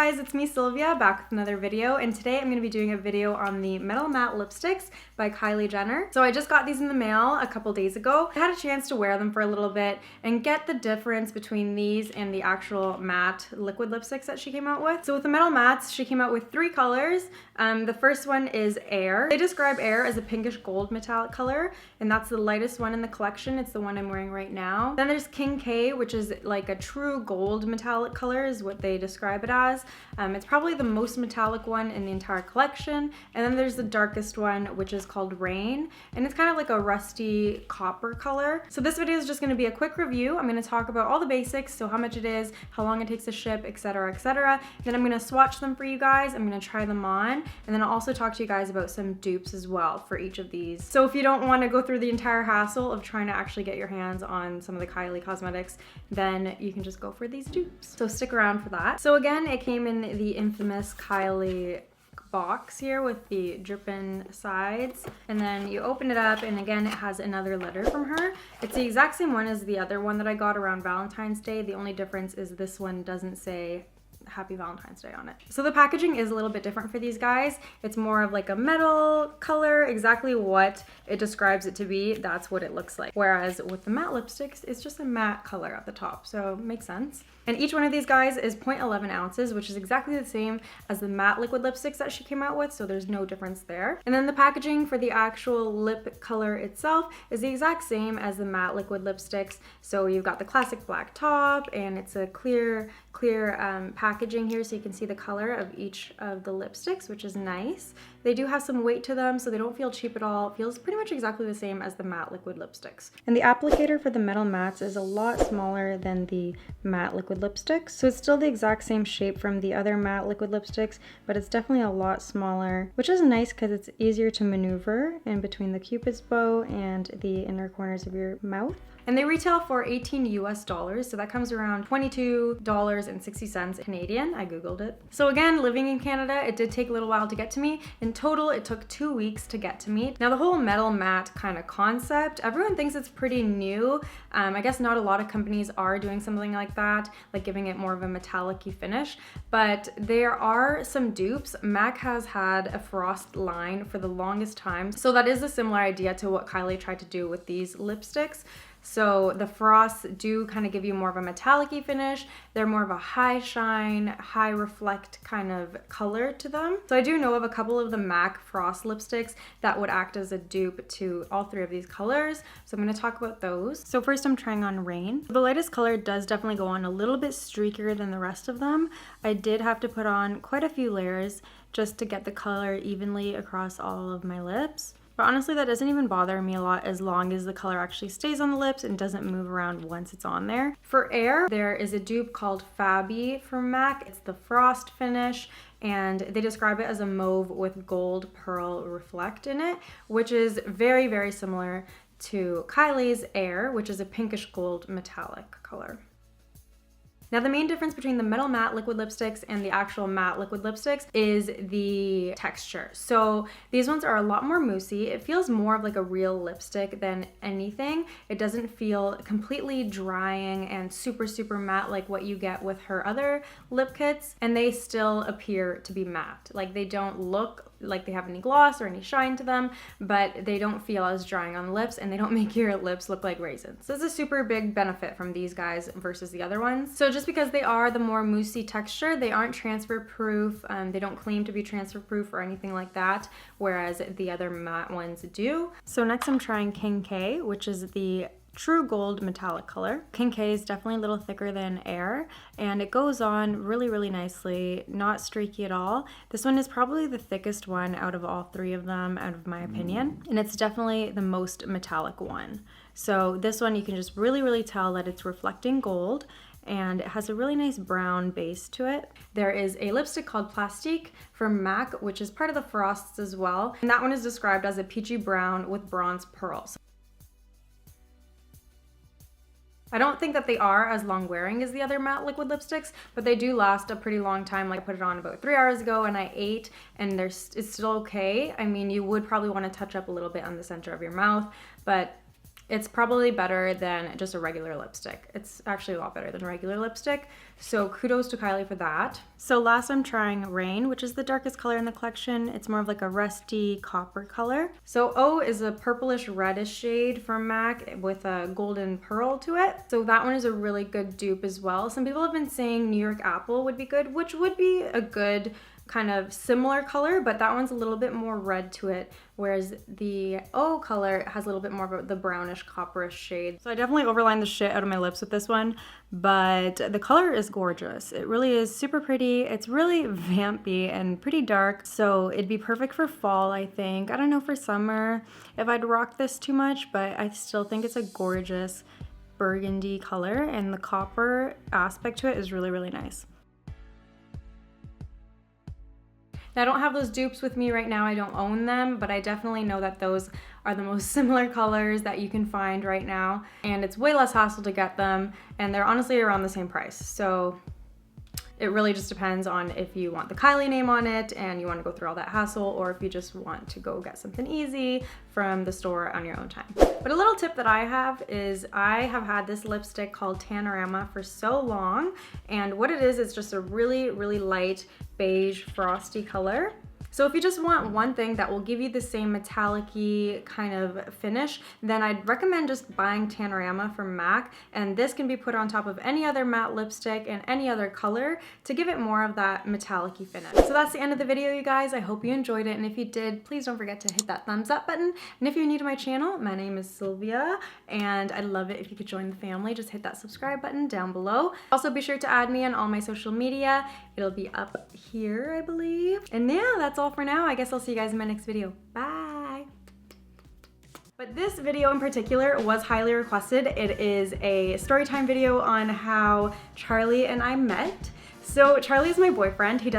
guys, it's me Sylvia, back with another video, and today I'm going to be doing a video on the Metal Matte Lipsticks by Kylie Jenner. So I just got these in the mail a couple days ago. I had a chance to wear them for a little bit and get the difference between these and the actual matte liquid lipsticks that she came out with. So with the Metal Mattes, she came out with 3 colors. The first one is Air. They describe Air as a pinkish gold metallic color, and that's the lightest one in the collection. It's the one I'm wearing right now. Then there's King K, which is like a true gold metallic color is what they describe it as. It's probably the most metallic one in the entire collection. And then there's the darkest one, which is called Rain, and it's kind of like a rusty copper color. So this video is just going to be a quick review. I'm going to talk about all the basics, so how much it is, how long it takes to ship, etc, etc. Then I'm going to swatch them for you guys. I'm going to try them on, and then I'll also talk to you guys about some dupes as well for each of these. So if you don't want to go through the entire hassle of trying to actually get your hands on some of the Kylie cosmetics, then you can just go for these dupes. So stick around for that. So again, it came in the infamous Kylie box here with the dripping sides, and then you open it up, and again it has another letter from her. It's the exact same one as the other one that I got around Valentine's Day. The only difference is this one doesn't say Happy Valentine's Day on it. So the packaging is a little bit different for these guys. It's more of like a metal color, exactly what it describes it to be, that's what it looks like. Whereas with the matte lipsticks, it's just a matte color at the top, so it makes sense. And each one of these guys is 0.11 ounces, which is exactly the same as the matte liquid lipsticks that she came out with, so there's no difference there. And then the packaging for the actual lip color itself is the exact same as the matte liquid lipsticks. So you've got the classic black top, and it's a clear packaging here, so you can see the color of each of the lipsticks, which is nice. They do have some weight to them, so they don't feel cheap at all. It feels pretty much exactly the same as the matte liquid lipsticks. And the applicator for the metal mattes is a lot smaller than the matte liquid lipsticks, so it's still the exact same shape from the other matte liquid lipsticks, but it's definitely a lot smaller, which is nice because it's easier to maneuver in between the cupid's bow and the inner corners of your mouth. And they retail for $18 US, so that comes around $22.60 Canadian. I googled it. So again, living in Canada, it did take a little while to get to me. In total, it took 2 weeks to get to me. Now the whole metal matte kind of concept, everyone thinks it's pretty new. I guess not a lot of companies are doing something like that, like giving it more of a metallic-y finish, but there are some dupes. MAC has had a frost line for the longest time, so that is a similar idea to what Kylie tried to do with these lipsticks. So the frosts do kind of give you more of a metallic-y finish. They're more of a high shine, high reflect kind of color to them. So I do know of a couple of the MAC frost lipsticks that would act as a dupe to all 3 of these colors. So I'm going to talk about those. So first I'm trying on Rain. The lightest color does definitely go on a little bit streakier than the rest of them. I did have to put on quite a few layers just to get the color evenly across all of my lips. But honestly, that doesn't even bother me a lot as long as the color actually stays on the lips and doesn't move around once it's on there. For Air, there is a dupe called Fabi from MAC. It's the frost finish, and they describe it as a mauve with gold pearl reflect in it, which is very, very similar to Kylie's Air, which is a pinkish gold metallic color. Now the main difference between the metal matte liquid lipsticks and the actual matte liquid lipsticks is the texture. So these ones are a lot more moussey. It feels more of like a real lipstick than anything. It doesn't feel completely drying and super, super matte like what you get with her other lip kits, and they still appear to be matte. Like they don't look like they have any gloss or any shine to them, but they don't feel as drying on the lips, and they don't make your lips look like raisins. So it's a super big benefit from these guys versus the other ones. So just because they are the more moussey texture, they aren't transfer proof. They don't claim to be transfer proof or anything like that, whereas the other matte ones do. So next I'm trying King K, which is the true gold metallic color. King K is definitely a little thicker than Air, and it goes on really, really nicely, not streaky at all. This one is probably the thickest one out of all 3 of them, out of my opinion, and it's definitely the most metallic one. So this one you can just really, really tell that it's reflecting gold, and it has a really nice brown base to it. There is a lipstick called Plastique from MAC, which is part of the Frosts as well, and that one is described as a peachy brown with bronze pearls. I don't think that they are as long wearing as the other matte liquid lipsticks, but they do last a pretty long time. Like I put it on about 3 hours ago and I ate, and it's still okay. I mean, you would probably want to touch up a little bit on the center of your mouth, but it's probably better than just a regular lipstick. It's actually a lot better than regular lipstick. So kudos to Kylie for that. So last I'm trying Rain, which is the darkest color in the collection. It's more of like a rusty copper color. So O is a purplish reddish shade from MAC with a golden pearl to it. So that one is a really good dupe as well. Some people have been saying New York Apple would be good, which would be a good kind of similar color, but that one's a little bit more red to it, whereas the O color has a little bit more of the brownish copperish shade. So I definitely overlined the shit out of my lips with this one, but the color is gorgeous. It really is super pretty. It's really vampy and pretty dark, so it'd be perfect for fall, I think. I don't know for summer if I'd rock this too much, but I still think it's a gorgeous burgundy color, and the copper aspect to it is really, really nice. Now, I don't have those dupes with me right now, I don't own them, but I definitely know that those are the most similar colors that you can find right now, and it's way less hassle to get them, and they're honestly around the same price. So it really just depends on if you want the Kylie name on it and you want to go through all that hassle, or if you just want to go get something easy from the store on your own time. But a little tip that I have is I have had this lipstick called Tannerama for so long, and what it is just a really, really light beige frosty color. So if you just want one thing that will give you the same metallic-y kind of finish, then I'd recommend just buying Tannerama from MAC, and this can be put on top of any other matte lipstick and any other color to give it more of that metallic-y finish. So that's the end of the video, you guys. I hope you enjoyed it, and if you did, please don't forget to hit that thumbs up button. And if you're new to my channel, my name is Sylvia, and I'd love it if you could join the family. Just hit that subscribe button down below. Also, be sure to add me on all my social media. It'll be up here, I believe. And yeah, that's all for now. I guess I'll see you guys in my next video. Bye! But this video in particular was highly requested. It is a story time video on how Charlie and I met. So Charlie is my boyfriend. He does